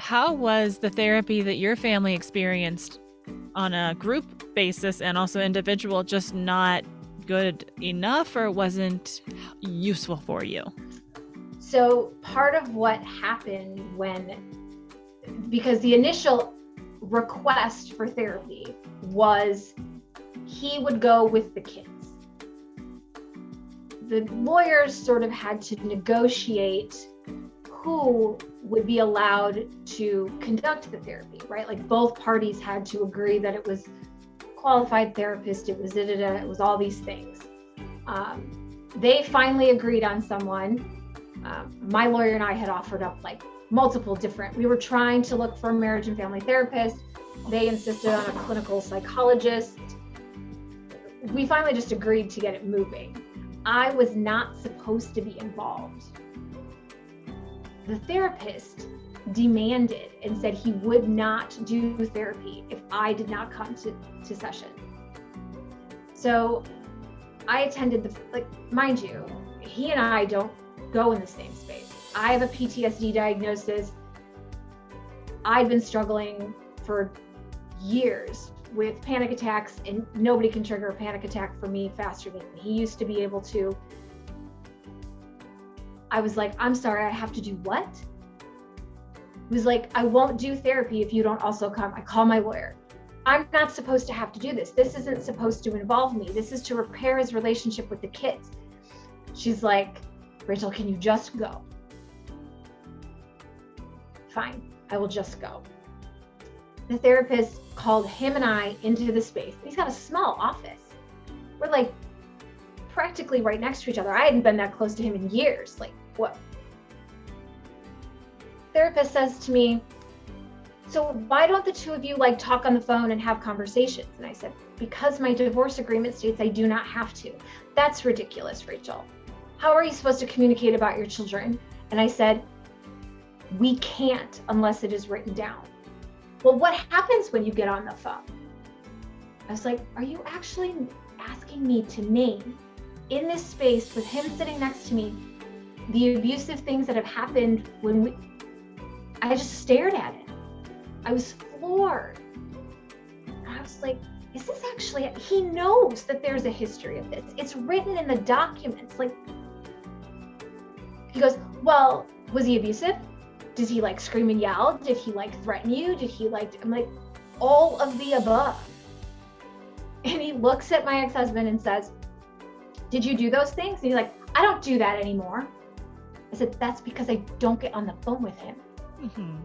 how was the therapy that your family experienced on a group basis and also individual just not good enough, or wasn't useful for you? So part of what happened because the initial request for therapy was he would go with the kids. The lawyers sort of had to negotiate who would be allowed to conduct the therapy, right? Like both parties had to agree that it was qualified therapist, it was all these things. They finally agreed on someone. My lawyer and I had offered up like multiple different, we were trying to look for a marriage and family therapist. They insisted on a clinical psychologist. We finally just agreed to get it moving. I was not supposed to be involved. The therapist demanded and said he would not do therapy if I did not come to session. So I attended mind you, he and I don't go in the same space. I have a PTSD diagnosis. I've been struggling for years with panic attacks, and nobody can trigger a panic attack for me faster than he used to be able to. I was like, I'm sorry, I have to do what? He was like, I won't do therapy if you don't also come. I call my lawyer. I'm not supposed to have to do this. This isn't supposed to involve me. This is to repair his relationship with the kids. She's like, Rachel, can you just go? Fine, I will just go. The therapist called him and I into the space. He's got a small office. We're like practically right next to each other. I hadn't been that close to him in years. Like, what? Therapist says to me, so why don't the two of you like talk on the phone and have conversations? And I said, because my divorce agreement states I do not have to. That's ridiculous, Rachel. How are you supposed to communicate about your children? And I said, we can't unless it is written down. Well, what happens when you get on the phone? I was like, are you actually asking me to name in this space with him sitting next to me the abusive things that have happened I just stared at it. I was floored. I was like, is this actually, he knows that there's a history of this. It's written in the documents. Like, he goes, well, was he abusive? Did he like scream and yell? Did he like threaten you? I'm like, all of the above. And he looks at my ex-husband and says, did you do those things? And he's like, I don't do that anymore. I said, that's because I don't get on the phone with him. Mm-hmm.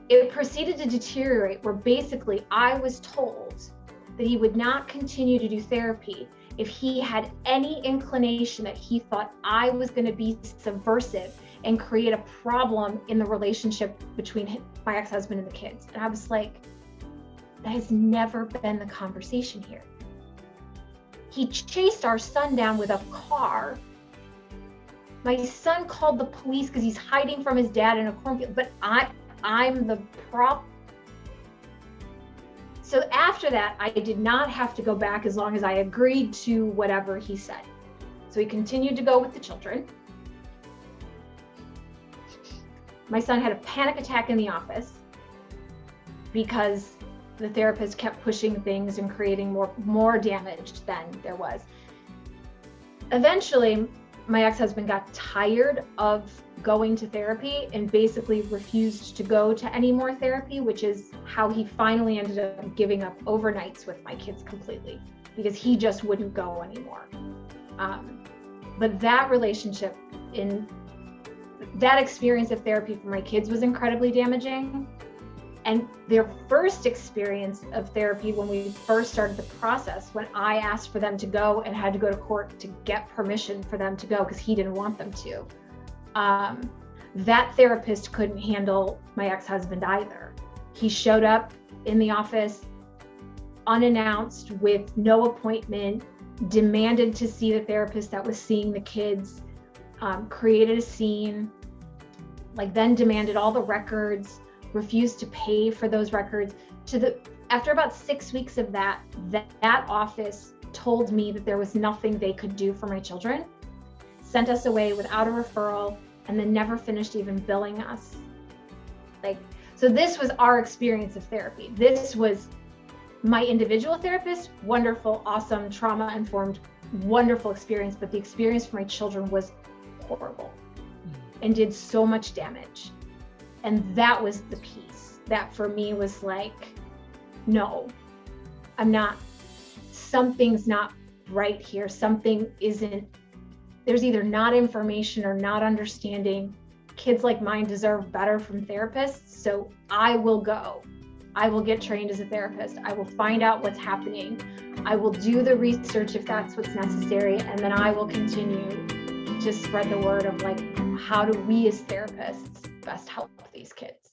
It proceeded to deteriorate where basically I was told that he would not continue to do therapy if he had any inclination that he thought I was going to be subversive and create a problem in the relationship between my ex-husband and the kids. And I was like, that has never been the conversation here. He chased our son down with a car. My son called the police because he's hiding from his dad in a cornfield, but I'm the prop. So after that, I did not have to go back as long as I agreed to whatever he said. So he continued to go with the children. My son had a panic attack in the office because the therapist kept pushing things and creating more damage than there was. Eventually, my ex-husband got tired of going to therapy and basically refused to go to any more therapy, which is how he finally ended up giving up overnights with my kids completely, because he just wouldn't go anymore. But that relationship, that experience of therapy for my kids was incredibly damaging. And their first experience of therapy, when we first started the process, when I asked for them to go and had to go to court to get permission for them to go because he didn't want them to, that therapist couldn't handle my ex-husband either. He showed up in the office unannounced with no appointment, demanded to see the therapist that was seeing the kids, created a scene, then demanded all the records, refused to pay for those records. After about 6 weeks of that office told me that there was nothing they could do for my children, sent us away without a referral, and then never finished even billing us Like, so this was our experience of therapy. This was my individual therapist, wonderful, awesome, trauma-informed, wonderful experience, but the experience for my children was horrible and did so much damage. And that was the piece that for me was like, no, I'm not, something's not right here. Something isn't, there's either not information or not understanding. Kids like mine deserve better from therapists. So I will go. I will get trained as a therapist. I will find out what's happening. I will do the research if that's what's necessary. And then I will continue to spread the word of like, how do we as therapists best help these kids?